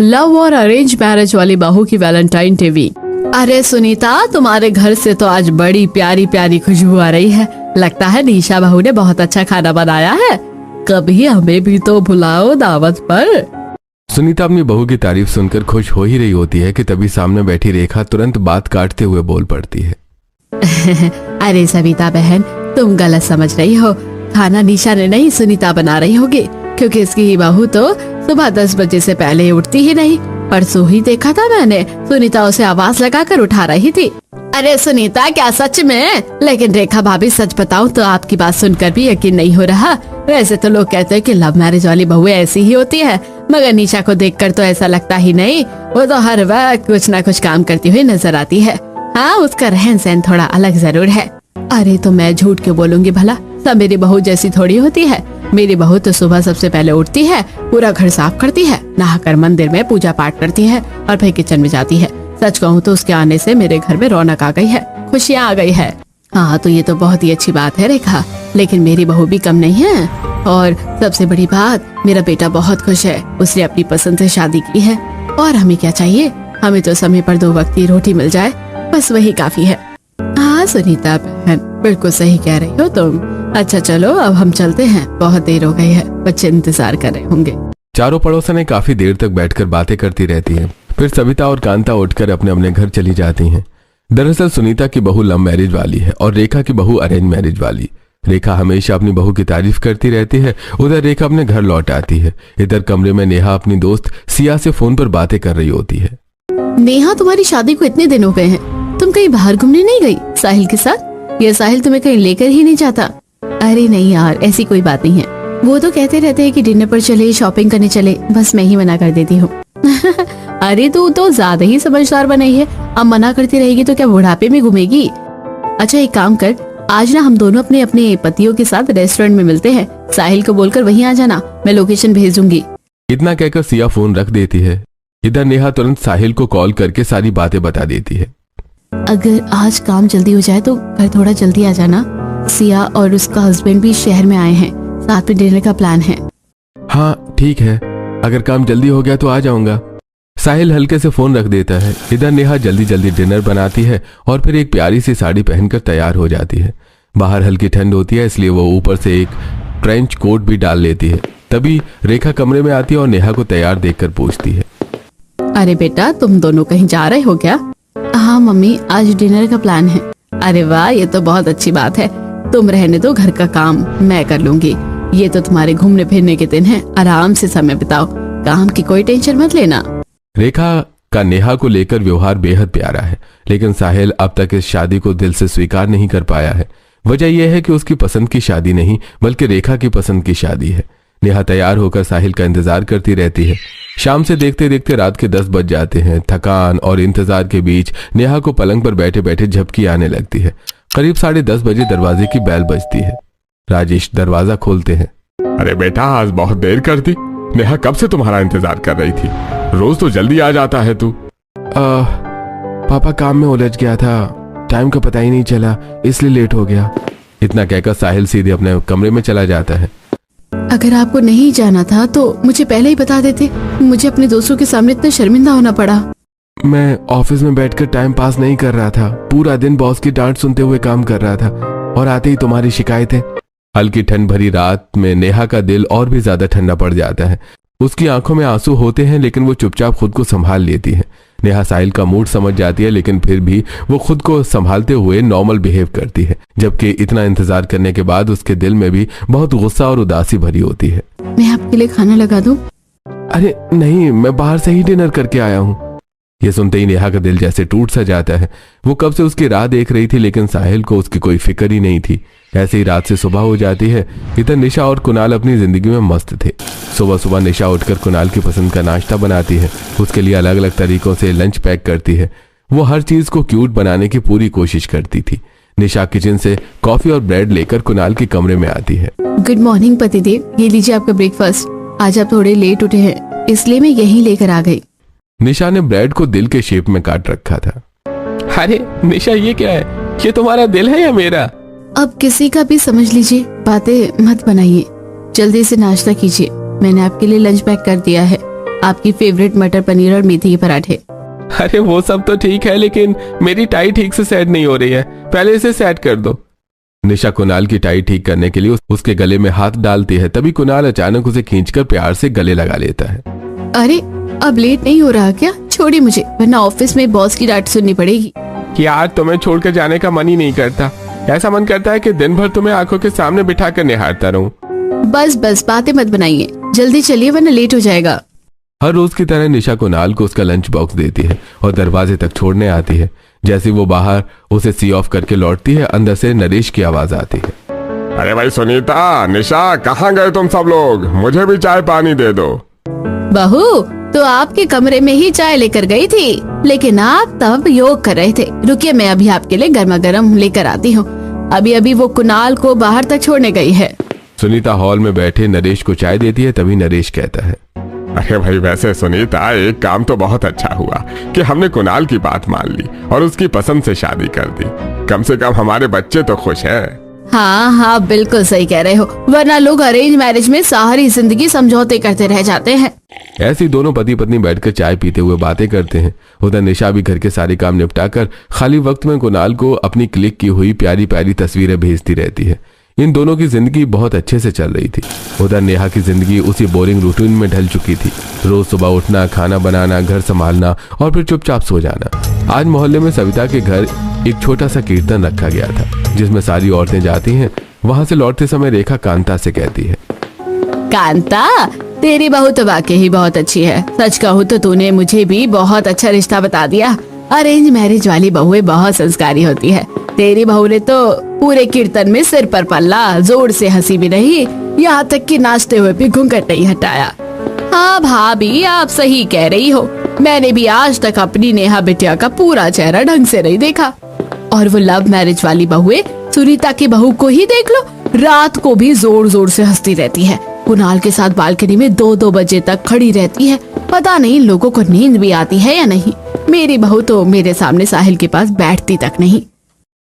Love और arrange marriage वाली बहू की वैलेंटाइन टीवी। अरे सुनीता, तुम्हारे घर से तो आज बड़ी प्यारी प्यारी खुशबू आ रही है। लगता है निशा बहू ने बहुत अच्छा खाना बनाया है। कभी हमें भी तो बुलाओ दावत पर। सुनीता अपनी बहू की तारीफ सुनकर खुश हो ही रही होती है कि तभी सामने बैठी रेखा तुरंत बात काटते हुए बोल पड़ती है। अरे सविता बहन, तुम गलत समझ रही हो। खाना निशा ने नहीं, सुनीता बना रही होगी, क्योंकि इसकी ही बहू तो सुबह 10 बजे से पहले उठती ही नहीं। परसों ही देखा था मैंने, सुनीता उसे आवाज लगाकर उठा रही थी। अरे सुनीता, क्या सच में? लेकिन रेखा भाभी, सच बताऊं तो आपकी बात सुनकर भी यकीन नहीं हो रहा। वैसे तो लोग कहते हैं कि लव मैरिज वाली बहुएं ऐसी ही होती है, मगर निशा को देखकर तो ऐसा लगता ही नहीं। वो तो हर वक्त कुछ न कुछ काम करती हुई नजर आती है। हाँ, उसका रहन सहन थोड़ा अलग जरूर है। अरे तो मैं झूठ क्यों बोलूंगी भला? सब मेरी बहू जैसी थोड़ी होती है। मेरी बहू तो सुबह सबसे पहले उठती है, पूरा घर साफ करती है, नहाकर मंदिर में पूजा पाठ करती है और फिर किचन में जाती है। सच कहूँ तो उसके आने से मेरे घर में रौनक आ गई है, खुशियाँ आ गई है। हाँ, तो ये तो बहुत ही अच्छी बात है रेखा, लेकिन मेरी बहू भी कम नहीं है। और सबसे बड़ी बात, मेरा बेटा बहुत खुश है। उसने अपनी पसंद से शादी की है। और हमें क्या चाहिए? हमें तो समय पर 2 वक्त की रोटी मिल जाए, बस वही काफी है। हाँ सुनीता बहन, बिल्कुल सही कह रही हो तुम। अच्छा चलो, अब हम चलते हैं, बहुत देर हो गई है, बच्चे इंतजार कर रहे होंगे। चारों पड़ोसनें काफी देर तक बैठकर बातें करती रहती हैं। फिर सविता और कांता उठकर अपने अपने घर चली जाती हैं। दरअसल सुनीता की बहू लव मैरिज वाली है और रेखा की बहू अरेंज मैरिज वाली। रेखा हमेशा अपनी बहू की तारीफ करती रहती है। उधर रेखा अपने घर लौट आती है। इधर कमरे में नेहा अपनी दोस्त सिया से फोन पर बातें कर रही होती है। नेहा, तुम्हारी शादी को इतने दिन हो गए हैं, तुम कहीं बाहर घूमने नहीं गई साहिल के साथ? या साहिल तुम्हें कहीं लेकर ही नहीं जाता? अरे नहीं यार, ऐसी कोई बात नहीं है। वो तो कहते रहते हैं कि डिनर पर चले, शॉपिंग करने चले, बस मैं ही मना कर देती हूँ। अरे तू तो ज्यादा ही समझदार बनाई है। अब मना करती रहेगी तो क्या बुढ़ापे में घूमेगी? अच्छा एक काम कर, आज ना हम दोनों अपने अपने पतियों के साथ रेस्टोरेंट में मिलते हैं। साहिल को बोलकर वहीं आ जाना, मैं लोकेशन भेज दूंगी। इतना कहकर सिया फोन रख देती है। इधर नेहा तुरंत साहिल को कॉल करके सारी बातें बता देती है। अगर आज काम जल्दी हो जाए तो घर थोड़ा जल्दी आ जाना। सिया और उसका हस्बैंड भी शहर में आए हैं, साथ में डिनर का प्लान है। हाँ ठीक है, अगर काम जल्दी हो गया तो आ जाऊंगा। साहिल हल्के से फोन रख देता है। इधर नेहा जल्दी जल्दी डिनर बनाती है और फिर एक प्यारी सी साड़ी पहनकर तैयार हो जाती है। बाहर हल्की ठंड होती है, इसलिए वो ऊपर से एक ट्रेंच कोट भी डाल लेती है। तभी रेखा कमरे में आती है और नेहा को तैयार देखकर पूछती है, अरे बेटा, तुम दोनों कहीं जा रहे हो क्या? हाँ मम्मी, आज डिनर का प्लान है। अरे वाह, ये तो बहुत अच्छी बात है। तुम रहने दो, घर का काम मैं कर लूंगी। ये तो तुम्हारे घूमने फिरने के दिन हैं, आराम से समय बिताओ, काम की कोई टेंशन मत लेना। रेखा का नेहा को लेकर व्यवहार बेहद प्यारा है, लेकिन साहिल अब तक इस शादी को दिल से स्वीकार नहीं कर पाया है। वजह यह है कि उसकी पसंद की शादी नहीं, बल्कि रेखा की पसंद की शादी है। नेहा तैयार होकर साहिल का इंतजार करती रहती है। शाम से देखते देखते रात के 10 बज जाते हैं। थकान और इंतजार के बीच नेहा को पलंग पर बैठे बैठे झपकी आने लगती है। करीब 10:30 बजे दरवाजे की बेल बजती है। राजेश दरवाजा खोलते हैं। अरे बेटा, आज बहुत देर कर दी। नेहा कब से तुम्हारा इंतजार कर रही थी। रोज तो जल्दी आ जाता है तू। पापा काम में उलझ गया था, टाइम का पता ही नहीं चला, इसलिए लेट हो गया। इतना कहकर साहिल सीधे अपने कमरे में चला जाता है। अगर आपको नहीं जाना था तो मुझे पहले ही बता देते, मुझे अपने दोस्तों के सामने इतना शर्मिंदा होना पड़ा। मैं ऑफिस में बैठकर टाइम पास नहीं कर रहा था, पूरा दिन बॉस की डांट सुनते हुए काम कर रहा था और आते ही तुम्हारी शिकायतें। हल्की ठंड भरी रात में नेहा का दिल और भी ज्यादा ठंडा पड़ जाता है। उसकी आंखों में आंसू होते हैं, लेकिन वो चुपचाप खुद को संभाल लेती है। नेहा साहिल का मूड समझ जाती है, लेकिन फिर भी वो खुद को संभालते हुए नॉर्मल बिहेव करती है, जबकि इतना इंतजार करने के बाद उसके दिल में भी बहुत गुस्सा और उदासी भरी होती है। मैं आपके लिए खाना लगा दूं? अरे नहीं, मैं बाहर से ही डिनर करके आया हूँ। ये सुनते ही नेहा का दिल जैसे टूट सा जाता है। वो कब से उसकी राह देख रही थी, लेकिन साहिल को उसकी कोई फिक्र ही नहीं थी। ऐसे ही रात से सुबह हो जाती है। इधर निशा और कुणाल अपनी जिंदगी में मस्त थे। सुबह सुबह निशा उठकर कुणाल की पसंद का नाश्ता बनाती है, उसके लिए अलग अलग तरीकों से लंच पैक करती है। वो हर चीज को क्यूट बनाने की पूरी कोशिश करती थी। निशा किचन से कॉफी और ब्रेड लेकर कुणाल के कमरे में आती है। गुड मॉर्निंग पतिदेव, ये लीजिए आपका ब्रेकफास्ट। आज आप थोड़े लेट उठे हैं, इसलिए मैं यही लेकर आ गई। निशा ने ब्रेड को दिल के शेप में काट रखा था। अरे निशा, ये क्या है? ये तुम्हारा दिल है या मेरा? अब किसी का भी समझ लीजिए, बातें मत बनाइए, जल्दी से नाश्ता कीजिए। मैंने आपके लिए लंच पैक कर दिया है। आपकी फेवरेट मटर पनीर और मेथी के पराठे। अरे वो सब तो ठीक है, लेकिन मेरी टाई ठीक से सेट नहीं हो रही है, पहले इसे सेट कर दो। निशा कुणाल की टाई ठीक करने के लिए उसके गले में हाथ डालती है, तभी कुणाल अचानक उसे खींचकर प्यार से गले लगा लेता है। अरे अब लेट नहीं हो रहा क्या? छोड़िए मुझे, वरना ऑफिस में बॉस की डांट सुननी पड़ेगी। यार तुम्हें छोड़कर जाने का मन ही नहीं करता, ऐसा मन करता है कि दिन भर तुम्हें आंखों के सामने बिठा कर निहारता रहूं। बस बस बातें मत बनाइए, जल्दी चलिए वरना लेट हो जाएगा। हर रोज की तरह निशा कुणाल को उसका लंच बॉक्स देती है और दरवाजे तक छोड़ने आती है। जैसे वो बाहर उसे सी ऑफ करके लौटती है, अंदर से नरेश की आवाज आती है। अरे भाई सुनीता, निशा, कहाँ गए तुम सब लोग? मुझे भी चाय पानी दे दो। बहू तो आपके कमरे में ही चाय लेकर गई थी, लेकिन आप तब योग कर रहे थे। रुकिए, मैं अभी आपके लिए गर्मा गर्म लेकर आती हूँ। अभी अभी वो कुणाल को बाहर तक छोड़ने गई है। सुनीता हॉल में बैठे नरेश को चाय देती है, तभी नरेश कहता है, अरे भाई वैसे सुनीता, एक काम तो बहुत अच्छा हुआ कि हमने कुणाल की बात मान ली और उसकी पसंद से शादी कर दी। कम से कम हमारे बच्चे तो खुश हैं। हाँ हाँ बिल्कुल सही कह रहे हो, वरना लोग अरेंज मैरिज में सारी जिंदगी समझौते करते रह जाते हैं। ऐसी दोनों पति पत्नी बैठकर चाय पीते हुए बातें करते हैं। उधर निशा भी घर के सारे काम निपटाकर खाली वक्त में कुणाल को अपनी क्लिक की हुई प्यारी प्यारी तस्वीरें भेजती रहती है। इन दोनों की जिंदगी बहुत अच्छे से चल रही थी। उधर नेहा की जिंदगी उसी बोरिंग रूटीन में ढल चुकी थी। रोज सुबह उठना, खाना बनाना, घर संभालना और फिर चुपचाप सो जाना। आज मोहल्ले में सविता के घर एक छोटा सा कीर्तन रखा गया था, जिसमें सारी औरतें जाती हैं। वहां से लौटते समय रेखा कांता से कहती है, कांता, तेरी बहू तो वाकई ही बहुत अच्छी है। सच कहूँ तो तूने मुझे भी बहुत अच्छा रिश्ता बता दिया। अरेंज मैरिज वाली बहुएं बहुत संस्कारी होती है। तेरी बहू ने तो पूरे कीर्तन में सिर पर पल्ला, जोर से हंसी भी नहीं, यहाँ तक कि नाचते हुए भी घूंघट नहीं हटाया। हाँ भाभी, आप सही कह रही हो। मैंने भी आज तक अपनी नेहा बिटिया का पूरा चेहरा ढंग से नहीं देखा। और वो लव मैरिज वाली बहुएं, सुनीता की बहू को ही देख लो, रात को भी जोर जोर से हंसती रहती है। कुणाल के साथ बालकनी में 2-2 बजे तक खड़ी रहती है। पता नहीं लोगों को नींद भी आती है या नहीं। मेरी बहू तो मेरे सामने साहिल के पास बैठती तक नहीं।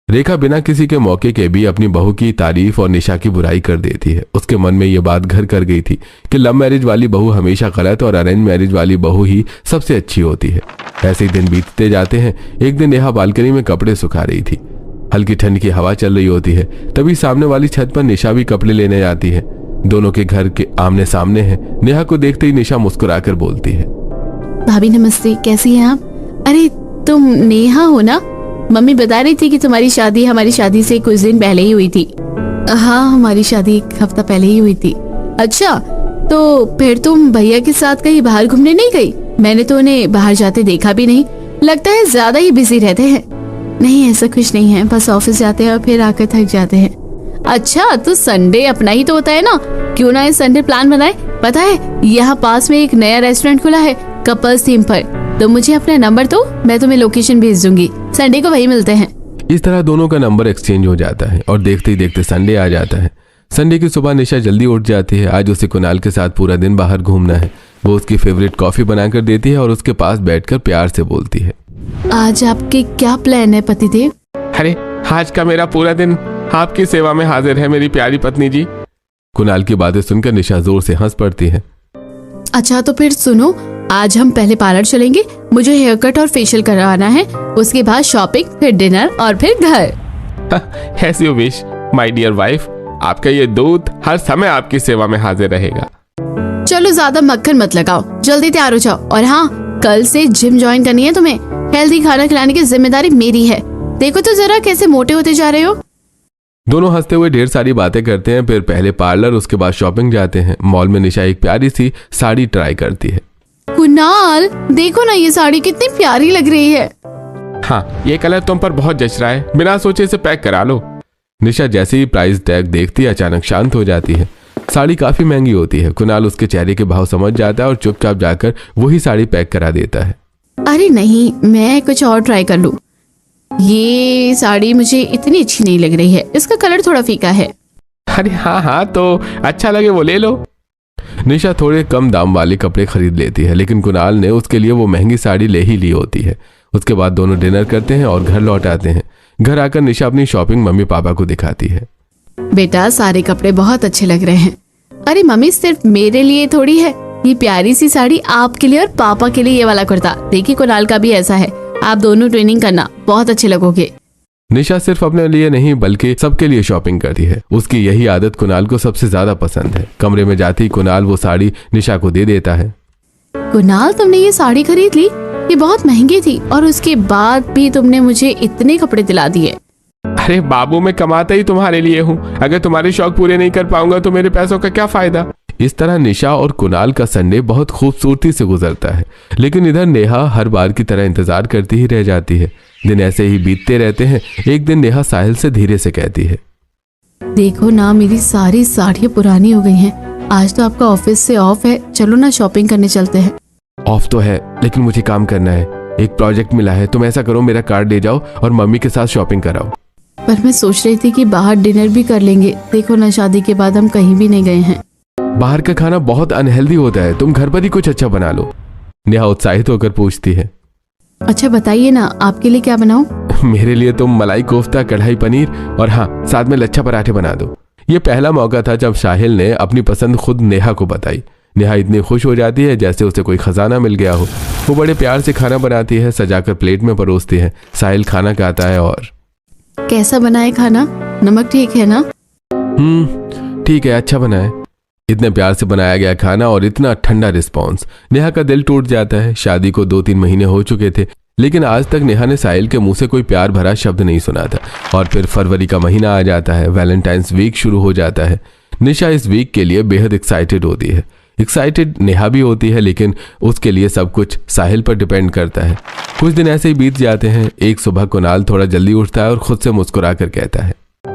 रेखा बिना किसी के मौके के भी अपनी बहू की तारीफ और निशा की बुराई कर देती है। उसके मन में ये बात घर कर गई थी कि लव मैरिज वाली बहू हमेशा गलत और अरेंज मैरिज वाली बहू ही सबसे अच्छी होती है। ऐसे ही दिन बीतते जाते हैं। एक दिन नेहा बालकनी में कपड़े सुखा रही थी। हल्की ठंड की हवा चल रही होती है, तभी सामने वाली छत पर निशा भी कपड़े लेने जाती है। दोनों के घर के आमने सामने है। नेहा को देखते ही निशा मुस्कुराकर बोलती है, भाभी नमस्ते, कैसी हैं आप? अरे तुम नेहा हो ना? मम्मी बता रही थी कि तुम्हारी शादी हमारी शादी से कुछ दिन पहले ही हुई थी। हाँ, हमारी शादी 1 हफ्ता पहले ही हुई थी। अच्छा, तो फिर तुम भैया के साथ कहीं बाहर घूमने नहीं गई? मैंने तो उन्हें बाहर जाते देखा भी नहीं। लगता है ज्यादा ही बिजी रहते हैं। नहीं, ऐसा कुछ नहीं है, बस ऑफिस जाते हैं और फिर आकर थक जाते हैं। अच्छा, तो संडे अपना ही तो होता है ना, क्यों ना इस संडे प्लान बनाए? पता है यहाँ पास में एक नया रेस्टोरेंट खुला है कपल्स थीम पर, तो मुझे अपना नंबर दो, मैं तुम्हें लोकेशन भेज दूंगी। संडे को वही मिलते हैं। इस तरह दोनों का नंबर एक्सचेंज हो जाता है और देखते ही देखते संडे आ जाता है। संडे की सुबह निशा जल्दी उठ जाती है। आज उसे कुणाल के साथ पूरा दिन बाहर घूमना है। वो उसकी फेवरेट कॉफी बनाकर देती है और उसके पास बैठकर प्यार से बोलती है, आज आपके क्या प्लान है पतिदेव? अरे आज का मेरा पूरा दिन आपकी सेवा में हाजिर है मेरी प्यारी पत्नी जी। कुणाल की बातें सुनकर निशा जोर से हंस पड़ती है। अच्छा तो फिर सुनो, आज हम पहले पार्लर चलेंगे, मुझे हेयर कट और फेशियल करवाना है, उसके बाद शॉपिंग, फिर डिनर और फिर घर। As you wish my dear wife, आपका ये दूध हर समय आपकी सेवा में हाजिर रहेगा। चलो ज्यादा मक्खन मत लगाओ, जल्दी तैयार हो जाओ। और हाँ, कल से जिम ज्वाइन करनी है तुम्हें। हेल्दी खाना खिलाने की जिम्मेदारी मेरी है। देखो तो जरा कैसे मोटे होते जा रहे हो। दोनों हंसते हुए ढेर सारी बातें करते हैं। फिर पहले पार्लर, उसके बाद शॉपिंग जाते हैं। मॉल में निशा एक प्यारी सी साड़ी ट्राई करती है। कुणाल, देखो ना ये साड़ी कितनी प्यारी लग रही है। हाँ, ये कलर तुम पर बहुत जच रहा है, बिना सोचे इसे पैक करा लो। निशा जैसे ही प्राइस टैग देखती है अचानक शांत हो जाती है। साड़ी काफी महंगी होती है। कुणाल उसके चेहरे के भाव समझ जाता है और चुपचाप जाकर वही साड़ी पैक करा देता है। अरे नहीं, मैं कुछ और ट्राई कर लूं। ये साड़ी मुझे इतनी अच्छी नहीं लग रही है, इसका कलर थोड़ा फीका है। अरे हाँ, तो अच्छा लगे वो ले लो। निशा थोड़े कम दाम वाले कपड़े खरीद लेती है, लेकिन कुणाल ने उसके लिए वो महंगी साड़ी ले ही ली होती है। उसके बाद दोनों डिनर करते हैं और घर लौट आते हैं। घर आकर निशा अपनी शॉपिंग मम्मी पापा को दिखाती है। बेटा, सारे कपड़े बहुत अच्छे लग रहे हैं। अरे मम्मी, सिर्फ मेरे लिए थोड़ी है, ये प्यारी सी साड़ी आपके लिए और पापा के लिए ये वाला कुर्ता। देखिए कुणाल का भी ऐसा है, आप दोनों ट्रेनिंग करना, बहुत अच्छे लगोगे। निशा सिर्फ अपने लिए नहीं बल्कि सबके लिए शॉपिंग करती है। उसकी यही आदत कुणाल को सबसे ज्यादा पसंद है। कमरे में जाते ही कुणाल वो साड़ी निशा को दे देता है। कुणाल, तुमने ये साड़ी खरीद ली, ये बहुत महंगी थी और उसके बाद भी तुमने मुझे इतने कपड़े दिला दिए। अरे बाबू, मैं कमाता ही तुम्हारे लिए हूँ। अगर तुम्हारे शौक पूरे नहीं कर पाऊंगा तो मेरे पैसों का क्या फायदा। इस तरह निशा और कुणाल का संडे बहुत खूबसूरती से गुजरता है। लेकिन इधर नेहा हर बार की तरह इंतजार करती ही रह जाती है। दिन ऐसे ही बीतते रहते हैं। एक दिन नेहा साहिल से धीरे से कहती है, देखो ना, मेरी सारी साड़ियाँ पुरानी हो गई हैं। आज तो आपका ऑफिस से ऑफ है, चलो ना शॉपिंग करने चलते हैं। ऑफ तो है लेकिन मुझे काम करना है, एक प्रोजेक्ट मिला है। तुम ऐसा करो, मेरा कार्ड ले जाओ और मम्मी के साथ शॉपिंग कराओ। पर मैं सोच रही थी कि बाहर डिनर भी कर लेंगे। देखो ना, शादी के बाद हम कहीं भी नहीं गए हैं। बाहर का खाना बहुत अनहेल्दी होता है, तुम घर पर ही कुछ अच्छा बना लो। नेहा उत्साहित होकर पूछती है, अच्छा बताइए ना, आपके लिए क्या बनाऊं? मेरे लिए तुम मलाई कोफ्ता, कढ़ाई पनीर और हाँ, साथ में लच्छा पराठे बना दो। ये पहला मौका था जब साहिल ने अपनी पसंद खुद नेहा को बताई। नेहा इतनी खुश हो जाती है जैसे उसे कोई खजाना मिल गया हो। वो बड़े प्यार से खाना बनाती है, सजाकर प्लेट में परोसती है। साहिल खाना खाता है और कैसा बना है खाना? नमक ठीक है ना? ठीक है, अच्छा बना है। इतने प्यार से बनाया गया खाना और इतना ठंडा रिस्पॉन्स, नेहा का दिल टूट जाता है। शादी को 2-3 महीने हो चुके थे लेकिन आज तक नेहा ने साहिल के मुंह से कोई प्यार भरा शब्द नहीं सुना था। और फिर फरवरी का महीना आ जाता है, वैलेंटाइंस वीक शुरू हो जाता है। निशा इस वीक के लिए बेहद एक्साइटेड होती है। एक्साइटेड नेहा भी होती है लेकिन उसके लिए सब कुछ साहिल पर डिपेंड करता है। कुछ दिन ऐसे ही बीत जाते हैं। एक सुबह कुणाल थोड़ा जल्दी उठता है और खुद से मुस्कुरा कर कहता है,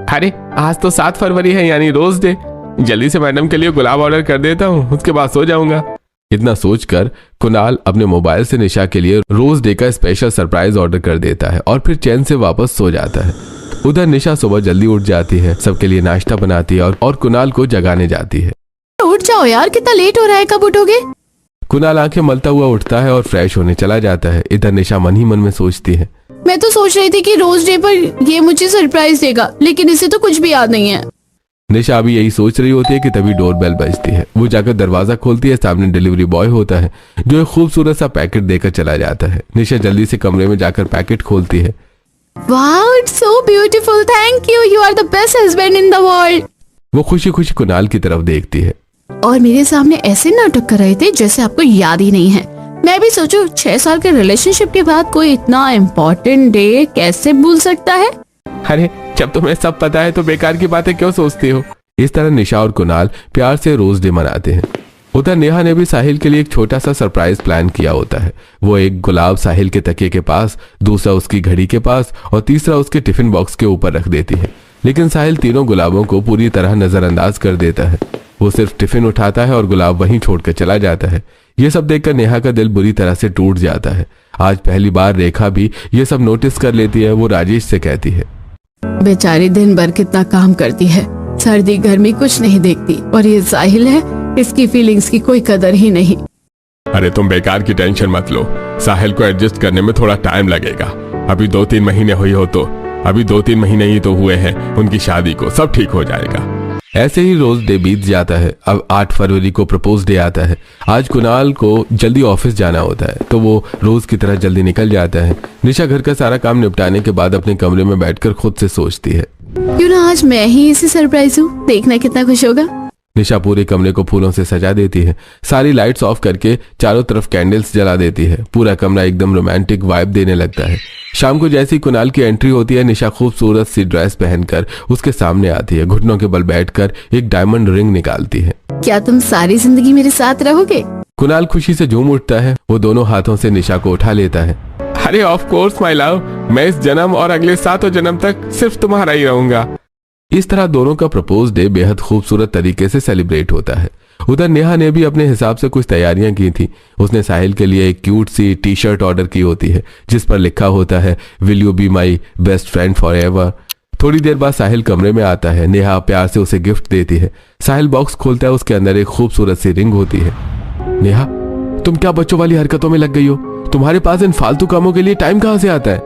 अरे आज तो 7 फरवरी है, यानी रोज डे। जल्दी से मैडम के लिए गुलाब ऑर्डर कर देता हूँ, उसके बाद सो जाऊंगा। इतना सोचकर कुणाल अपने मोबाइल से निशा के लिए रोज डे का स्पेशल सरप्राइज ऑर्डर कर देता है और फिर चैन से वापस सो जाता है। उधर निशा सुबह जल्दी उठ जाती है, सबके लिए नाश्ता बनाती है और कुणाल को जगाने जाती है। उठ जाओ यार, कितना लेट हो रहा है, कब उठोगे? कुणाल आंखें मलता हुआ उठता है और फ्रेश होने चला जाता है। इधर निशा मन ही मन में सोचती है, मैं तो सोच रही थी कि रोज डे पर ये मुझे सरप्राइज देगा, लेकिन इसे तो कुछ भी याद नहीं है। निशा अभी यही सोच रही होती है कि तभी डोरबेल बजती है। वो जाकर दरवाजा खोलती है। सामने डिलीवरी बॉय होता है जो एक खूबसूरत सा पैकेट देकर चला जाता है। निशा जल्दी से कमरे में जाकर पैकेट खोलती है। Wow, it's so beautiful, thank you, you are the best husband in the world. वो खुशी खुशी कुणाल की तरफ देखती है। और मेरे सामने ऐसे नाटक कर रहे थे जैसे आपको याद ही नहीं है। मैं भी सोचूं 6 साल के रिलेशनशिप के बाद कोई इतना इम्पोर्टेंट डे कैसे भूल सकता है। अरे जब तुम्हें सब पता है तो बेकार की बातें क्यों सोचती हो। इस तरह निशा और कुणाल प्यार से रोज डे मनाते हैं। उधर नेहा ने भी साहिल के लिए एक छोटा सा सरप्राइज प्लान किया होता है। वो एक गुलाब साहिल के तकिए के पास, दूसरा उसकी घड़ी के पास और तीसरा उसके टिफिन बॉक्स के ऊपर रख देती है। लेकिन साहिल तीनों गुलाबों को पूरी तरह नजरअंदाज कर देता है। वो सिर्फ टिफिन उठाता है और गुलाब वहीं छोड़कर चला जाता है। ये सब देखकर नेहा का दिल बुरी तरह से टूट जाता है। आज पहली बार रेखा भी ये सब नोटिस कर लेती है। वो राजेश से कहती है, बेचारी दिन भर कितना काम करती है, सर्दी गर्मी कुछ नहीं देखती, और ये साहिल है, इसकी फीलिंग्स की कोई कदर ही नहीं। अरे तुम बेकार की टेंशन मत लो, साहिल को एडजस्ट करने में थोड़ा टाइम लगेगा। अभी 2-3 महीने हुई हो तो अभी 2-3 महीने ही तो हुए हैं उनकी शादी को, सब ठीक हो जाएगा। ऐसे ही रोज डे बीत जाता है। अब 8 फरवरी को प्रपोज डे आता है। आज कुणाल को जल्दी ऑफिस जाना होता है तो वो रोज की तरह जल्दी निकल जाता है। निशा घर का सारा काम निपटाने के बाद अपने कमरे में बैठकर खुद से सोचती है, क्यों ना आज मैं ही इसे सरप्राइज हूँ, देखना कितना खुश होगा। निशा पूरे कमरे को फूलों से सजा देती है। सारी लाइट्स ऑफ करके चारों तरफ कैंडल्स जला देती है। पूरा कमरा एकदम रोमांटिक वाइब देने लगता है। शाम को जैसी कुणाल की एंट्री होती है, निशा खूबसूरत सी ड्रेस पहनकर उसके सामने आती है। घुटनों के बल बैठकर एक डायमंड रिंग निकालती है। क्या तुम सारी जिंदगी मेरे साथ रहोगे? कुणाल खुशी से झूम उठता है। वो दोनों हाथों से निशा को उठा लेता है। अरे ऑफ कोर्स माय लव, मैं इस जन्म और अगले 7 जन्म तक सिर्फ तुम्हारा ही रहूंगा। इस तरह दोनों का प्रपोज डे बेहद खूबसूरत तरीके से सेलिब्रेट होता है। उधर नेहा ने भी अपने हिसाब से कुछ तैयारियां की थी। उसने साहिल के लिए एक क्यूट सी टी-शर्ट ऑर्डर की होती है जिस पर लिखा होता है, will you be my best friend for ever. थोड़ी देर बाद साहिल कमरे में आता है। नेहा प्यार से उसे गिफ्ट देती है। साहिल बॉक्स खोलता है, उसके अंदर एक खूबसूरत सी रिंग होती है। नेहा, तुम क्या बच्चों वाली हरकतों में लग गई हो? तुम्हारे पास इन फालतू कामों के लिए टाइम कहां से आता है?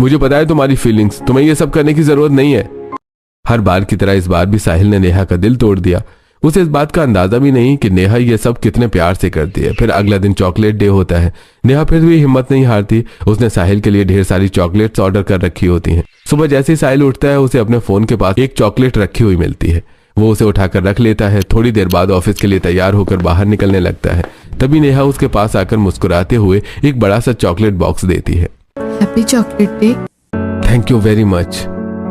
मुझे पता है तुम्हारी फीलिंग्स, तुम्हें यह सब करने की जरूरत नहीं है। हर बार की तरह इस बार भी साहिल ने नेहा का दिल तोड़ दिया। उसे इस बात का अंदाजा भी नहीं कि नेहा ये सब कितने प्यार से करती है। फिर अगला दिन चॉकलेट डे होता है। नेहा फिर भी हिम्मत नहीं हारती। उसने साहिल के लिए ढेर सारी चॉकलेट्स ऑर्डर कर रखी होती हैं। सुबह जैसे ही साहिल उठता है उसे अपने फोन के पास एक चॉकलेट रखी हुई मिलती है। वो उसे उठाकर रख लेता है। थोड़ी देर बाद ऑफिस के लिए तैयार होकर बाहर निकलने लगता है। तभी नेहा उसके पास आकर मुस्कुराते हुए एक बड़ा सा चॉकलेट बॉक्स देती है। Happy chocolate day. Thank you very much,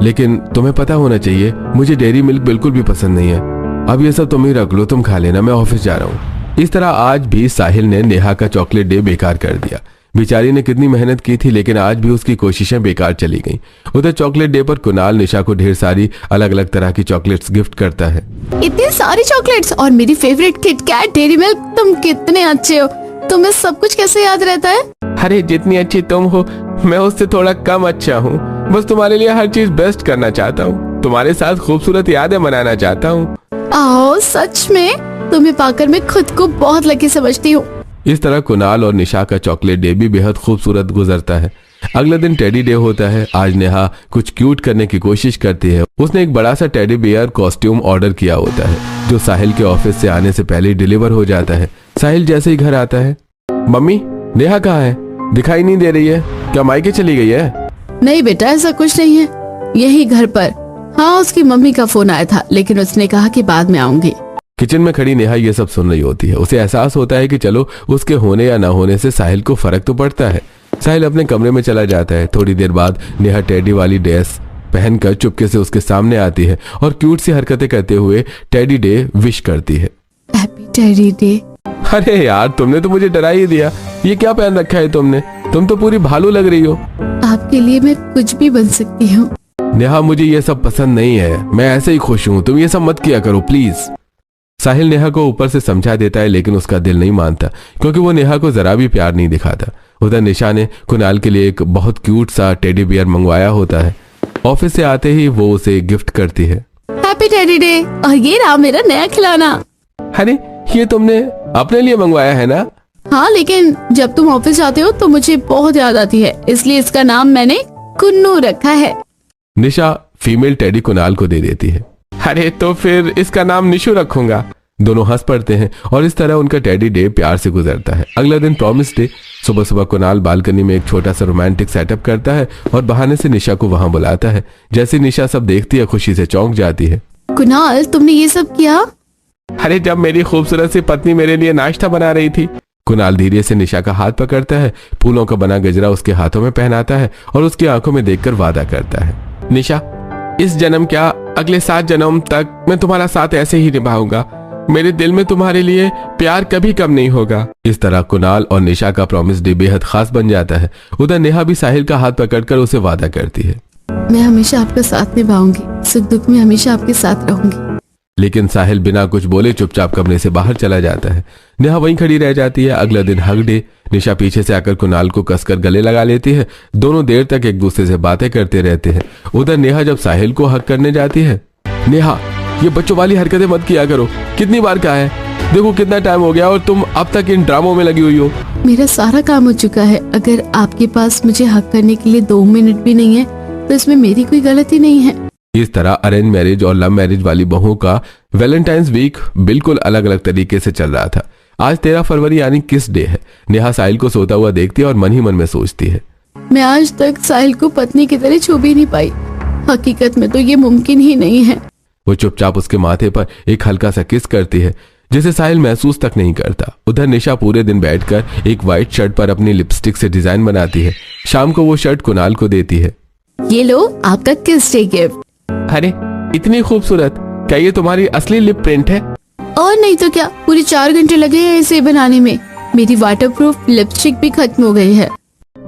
लेकिन तुम्हें पता होना चाहिए मुझे डेयरी मिल्क बिल्कुल भी पसंद नहीं है। अब ये सब तुम ही रख लो, तुम खा लेना, मैं ऑफिस जा रहा हूँ। इस तरह आज भी साहिल ने नेहा का चॉकलेट डे बेकार कर दिया। बेचारी ने कितनी मेहनत की थी, लेकिन आज भी उसकी कोशिशें बेकार चली गईं। उधर चॉकलेट डे पर कुणाल निशा को ढेर सारी अलग अलग तरह की चॉकलेट्स गिफ्ट करता है। इतनी सारी चॉकलेट्स और मेरी फेवरेट किटकैट डेयरी मिल्क। तुम कितने अच्छे हो, तुम्हें सब कुछ कैसे याद रहता है? अरे जितनी अच्छी तुम हो मैं उससे थोड़ा कम अच्छा हूँ। बस तुम्हारे लिए हर चीज बेस्ट करना चाहता हूँ, तुम्हारे साथ खूबसूरत यादें मनाना चाहता हूँ। आओ, सच में तुम्हें पाकर मैं खुद को बहुत लकी समझती हूँ। इस तरह कुणाल और निशा का चॉकलेट डे भी बेहद खूबसूरत गुजरता है। अगले दिन टेडी डे होता है। आज नेहा कुछ क्यूट करने की कोशिश करती है। उसने एक बड़ा सा टेडी बियर कॉस्ट्यूम ऑर्डर किया होता है, जो साहिल के ऑफिस से आने से पहले डिलीवर हो जाता है। साहिल जैसे ही घर आता है, मम्मी नेहा कहाँ है? दिखाई नहीं दे रही है, क्या मायके चली गई है? नहीं बेटा, ऐसा कुछ नहीं है, यही घर पर। हाँ, उसकी मम्मी का फोन आया था, लेकिन उसने कहा कि बाद में आऊंगी। किचन में खड़ी नेहा ये सब सुन रही होती है। उसे एहसास होता है कि चलो उसके होने या ना होने से साहिल को फर्क तो पड़ता है। साहिल अपने कमरे में चला जाता है। थोड़ी देर बाद नेहा टेडी वाली ड्रेस पहनकर चुपके से उसके सामने आती है और क्यूट सी हरकतें करते हुए टेडी डे विश करती है। Happy teddy day. अरे यार, तुमने तो मुझे डरा ही दिया। ये क्या पहन रखा है तुमने? तुम तो पूरी भालू लग रही हो। आपके लिए मैं कुछ भी बन सकती हूँ। नेहा, मुझे ये सब पसंद नहीं है, मैं ऐसे ही खुश हूँ, तुम ये सब मत किया करो प्लीज। साहिल नेहा को ऊपर से समझा देता है, लेकिन उसका दिल नहीं मानता, क्योंकि वो नेहा को जरा भी प्यार नहीं दिखाता। उधर निशा ने कुणाल के लिए एक बहुत क्यूट सा टेडी बियर मंगवाया होता है। ऑफिस से आते ही वो उसे गिफ्ट करती है। हैप्पी टेडी डे, और ये रहा मेरा नया खिलौना। अरे ये तुमने अपने लिए मंगवाया है ना? हाँ, लेकिन जब तुम ऑफिस जाते हो तो मुझे बहुत याद आती है, इसलिए इसका नाम मैंने कुन्नू रखा है। निशा फीमेल टेडी कुणाल को दे देती है। अरे तो फिर इसका नाम निशु रखूंगा। दोनों हंस पड़ते हैं और इस तरह उनका टेडी डे प्यार से गुजरता है। अगला दिन प्रॉमिस डे। सुबह सुबह कुणाल बालकनी में एक छोटा सा रोमांटिक सेटअप करता है और बहाने से निशा को वहां बुलाता है। जैसे निशा सब देखती है, खुशी से चौंक जाती है। कुणाल, तुमने ये सब किया? अरे जब मेरी खूबसूरत सी पत्नी मेरे लिए नाश्ता बना रही थी। कुणाल धीरे से निशा का हाथ पकड़ता है, फूलों का बना गजरा उसके हाथों में पहनाता है और उसकी आंखों में देखकर वादा करता है, निशा इस जन्म क्या अगले 7 जन्म तक मैं तुम्हारा साथ ऐसे ही निभाऊंगा। मेरे दिल में तुम्हारे लिए प्यार कभी कम नहीं होगा। इस तरह कुणाल और निशा का प्रॉमिस डे बेहद खास बन जाता है। उधर नेहा भी साहिल का हाथ पकड़कर उसे वादा करती है, मैं हमेशा आपका साथ निभाऊंगी, सुख दुख में हमेशा आपके साथ रहूंगी। लेकिन साहिल बिना कुछ बोले चुपचाप कमरे से बाहर चला जाता है। नेहा वहीं खड़ी रह जाती है। अगला दिन हग डे। निशा पीछे से आकर कुणाल को कसकर गले लगा लेती है। दोनों देर तक एक दूसरे से बातें करते रहते हैं। उधर नेहा जब साहिल को हग करने जाती है, नेहा ये बच्चों वाली हरकतें मत किया करो, कितनी बार कहा है, देखो कितना टाइम हो गया और तुम अब तक इन ड्रामों में लगी हुई हो। मेरा सारा काम हो चुका है, अगर आपके पास मुझे हक करने के लिए 2 मिनट भी नहीं है तो इसमें मेरी कोई गलती नहीं है। इस तरह अरेंज मैरिज और लव मैरिज वाली बहुओं का वैलेंटाइंस वीक बिल्कुल अलग अलग तरीके से चल रहा था। आज 13 फरवरी यानी किस डे है। नेहा साहिल को सोता हुआ देखती है और मन ही मन में सोचती है, मैं आज तक साहिल को पत्नी की तरह छू भी नहीं पाई। हकीकत में तो ये मुमकिन ही नहीं है। वो चुपचाप उसके माथे पर एक हल्का सा किस करती है, जिसे साहिल महसूस तक नहीं करता। उधर निशा पूरे दिन बैठकर एक व्हाइट शर्ट पर अपनी लिपस्टिक से डिजाइन बनाती है। शाम को वो शर्ट कुणाल को देती है। ये लो आपका किस डे गिफ्ट। अरे इतनी खूबसूरत, क्या ये तुम्हारी असली लिप प्रिंट है? और नहीं तो क्या, पूरे 4 घंटे लगे हैं इसे बनाने में। मेरी वाटरप्रूफ लिपस्टिक भी खत्म हो गई है।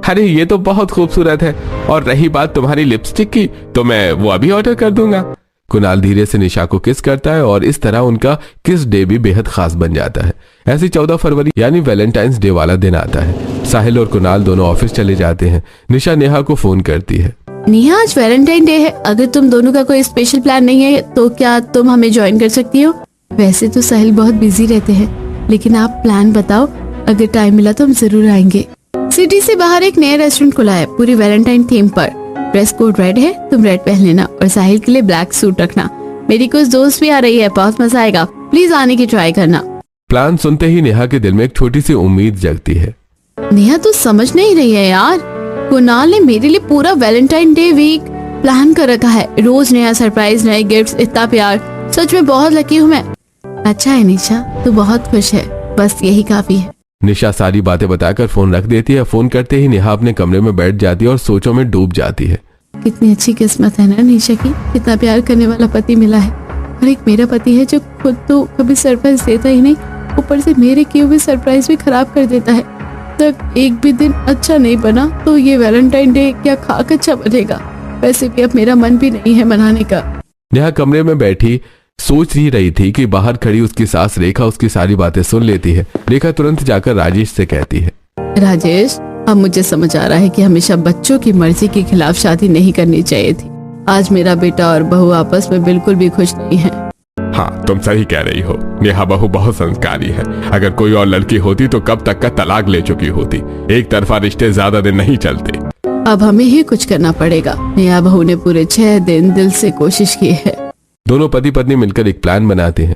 अरे ये तो बहुत खूबसूरत है, और रही बात तुम्हारी लिपस्टिक की, तो मैं वो अभी ऑर्डर कर दूंगा। कुणाल धीरे से निशा को किस करता है और इस तरह उनका किस डे भी बेहद खास बन जाता है। ऐसी 14 फरवरी यानी वैलेंटाइंस डे वाला दिन आता है। साहिल और कुणाल दोनों ऑफिस चले जाते हैं। निशा नेहा को फोन करती है, नेहा आज वैलेंटाइन डे है, अगर तुम दोनों का कोई स्पेशल प्लान नहीं है तो क्या तुम हमें ज्वाइन कर सकती हो? वैसे तो साहिल बहुत बिजी रहते हैं, लेकिन आप प्लान बताओ, अगर टाइम मिला तो हम जरूर आएंगे। सिटी से बाहर एक नया रेस्टोरेंट खुला है पूरी वैलेंटाइन थीम पर। ड्रेस कोड रेड है, तुम रेड पहन लेना और साहिल के लिए ब्लैक सूट रखना। मेरी कुछ दोस्त भी आ रही है, बहुत मजा आएगा, प्लीज आने की ट्राई करना। प्लान सुनते ही नेहा के दिल में एक छोटी सी उम्मीद जगती है। नेहा तू समझ नहीं रही है यार, कुणाल ने मेरे लिए पूरा वैलेंटाइन डे वीक प्लान कर रखा है। रोज नया सरप्राइज, नए गिफ्ट्स, इतना प्यार। सच में बहुत लकी हूँ मैं। अच्छा है निशा, तू बहुत खुश है, बस यही काफी है। निशा सारी बातें बताकर फोन रख देती है। फोन करते ही नेहा अपने कमरे में बैठ जाती है और सोचों में डूब जाती है। कितनी अच्छी किस्मत है ना निशा की, कितना प्यार करने वाला पति मिला है। और एक मेरा पति है जो खुद तो कभी सरप्राइज देता ही नहीं, ऊपर से मेरे किए हुए सरप्राइज भी खराब कर देता है। तक एक भी दिन अच्छा नहीं बना तो ये वैलेंटाइन डे क्या खाक अच्छा बनेगा। वैसे भी अब मेरा मन भी नहीं है मनाने का। नेहा कमरे में बैठी सोच ही रही थी कि बाहर खड़ी उसकी सास रेखा उसकी सारी बातें सुन लेती है। रेखा तुरंत जाकर राजेश से कहती है, राजेश, अब मुझे समझ आ रहा है कि हमेशा बच्चों की मर्जी के खिलाफ शादी नहीं करनी चाहिए थी। आज मेरा बेटा और बहू आपस में बिल्कुल भी खुश नहीं है। हाँ, तुम सही कह रही हो। नेहा बहू बहुत संस्कारी है। अगर कोई और लड़की होती तो कब तक का तलाक ले चुकी होती। एक तरफा रिश्ते ज्यादा दिन नहीं चलते। अब हमें ही कुछ करना पड़ेगा। नेहा बहू ने पूरे 6 दिन दिल से कोशिश की है। दोनों पति पत्नी मिलकर एक प्लान बनाते हैं।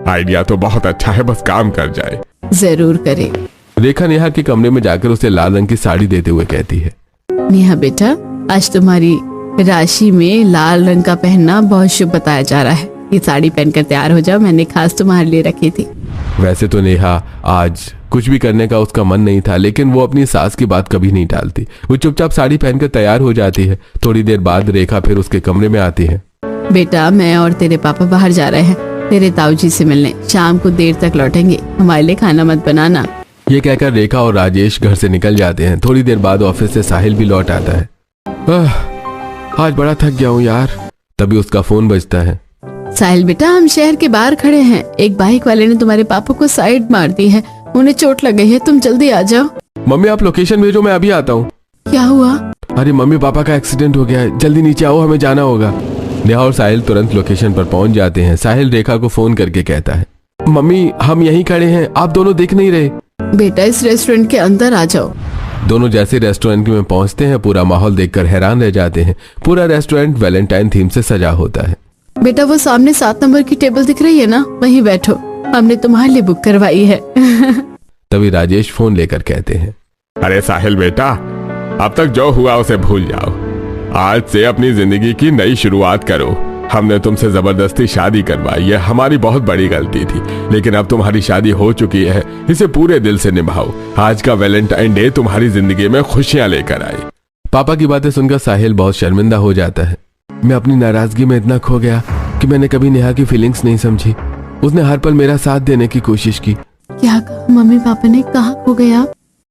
आइडिया तो बहुत अच्छा है, बस काम कर जाए। जरूर करे। रेखा नेहा के कमरे में जाकर उसे लाल रंग की साड़ी देते हुए कहती है, नेहा बेटा, आज तुम्हारी राशि में लाल रंग का पहनना बहुत शुभ बताया जा रहा है। ये साड़ी पहनकर तैयार हो जाओ, मैंने खास तुम्हारे लिए रखी थी। वैसे तो नेहा आज कुछ भी करने का उसका मन नहीं था, लेकिन वो अपनी सास की बात कभी नहीं टालती। वो चुपचाप साड़ी पहनकर तैयार हो जाती है। थोड़ी देर बाद रेखा फिर उसके कमरे में आती है। बेटा, मैं और तेरे पापा बाहर जा रहे हैं तेरे ताऊजी से मिलने। शाम को देर तक लौटेंगे, हमारे लिए खाना मत बनाना। ये कहकर रेखा और राजेश घर से निकल जाते हैं। थोड़ी देर बाद ऑफिस से साहिल भी लौट आता है। आज बड़ा थक गया हूँ यार। तभी उसका फोन बजता है। साहिल बेटा, हम शहर के बाहर खड़े हैं। एक बाइक वाले ने तुम्हारे पापा को साइड मार दी है, उन्हें चोट लग गई है, तुम जल्दी आ जाओ। मम्मी आप लोकेशन भेजो, मैं अभी आता हूँ। क्या हुआ? अरे मम्मी पापा का एक्सीडेंट हो गया है, जल्दी नीचे आओ, हमें जाना होगा। नेहा और साहिल तुरंत लोकेशन पर पहुंच जाते हैं। साहिल रेखा को फोन करके कहता है, मम्मी हम यहीं खड़े हैं, आप दोनों दिख नहीं रहे। बेटा, इस रेस्टोरेंट के अंदर आ जाओ। दोनों जैसे रेस्टोरेंट में पहुंचते हैं, पूरा माहौल देखकर हैरान रह जाते हैं। पूरा रेस्टोरेंट वैलेंटाइन थीम से सजा होता है। बेटा, वो सामने 7 नंबर की टेबल दिख रही है ना, वहीं बैठो, हमने तुम्हारे लिए बुक करवाई है। तभी राजेश फोन लेकर कहते हैं, अरे साहिल बेटा, अब तक जो हुआ उसे भूल जाओ। आज से अपनी जिंदगी की नई शुरुआत करो। हमने तुमसे जबरदस्ती शादी करवाई है, हमारी बहुत बड़ी गलती थी, लेकिन अब तुम्हारी शादी हो चुकी है, इसे पूरे दिल से निभाओ। आज का वैलेंटाइन डे तुम्हारी जिंदगी में खुशियां लेकर आए। पापा की बातें सुनकर साहिल बहुत शर्मिंदा हो जाता है। मैं अपनी नाराजगी में इतना खो गया कि मैंने कभी नेहा की फीलिंग्स नहीं समझी। उसने हर पल मेरा साथ देने की कोशिश की। क्या कहा मम्मी पापा ने? कहाँ खो गया?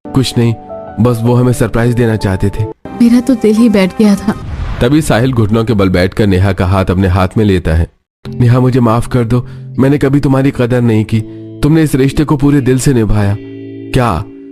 कुछ नहीं, बस वो हमें सरप्राइज देना चाहते थे। मेरा तो दिल ही बैठ गया था। तभी साहिल घुटनों के बल बैठकर नेहा का हाथ अपने हाथ में लेता है। नेहा मुझे माफ कर दो, मैंने कभी तुम्हारी कदर नहीं की। तुमने इस रिश्ते को पूरे दिल से निभाया। क्या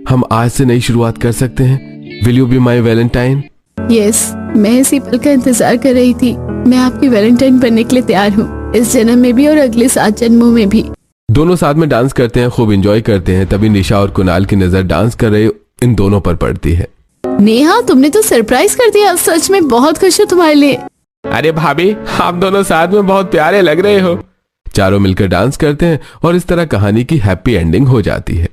हम आज से नई शुरुआत कर सकते हैं? Will you be my Valentine? Yes, मैं इसी पल का इंतजार कर रही थी। मैं आपकी वैलेंटाइन बनने के लिए तैयार हूँ, इस जन्म में भी और अगले 7 जन्मों में भी। दोनों साथ में डांस करते हैं, खूब एंजॉय करते हैं। तभी निशा और कुणाल की नजर डांस कर रहे इन दोनों पर पड़ती है। नेहा, तुमने तो सरप्राइज कर दिया, सच में बहुत खुश हूँ तुम्हारे लिए। अरे भाभी, आप दोनों साथ में बहुत प्यारे लग रहे हो। चारों मिलकर डांस करते हैं और इस तरह कहानी की हैप्पी एंडिंग हो जाती है।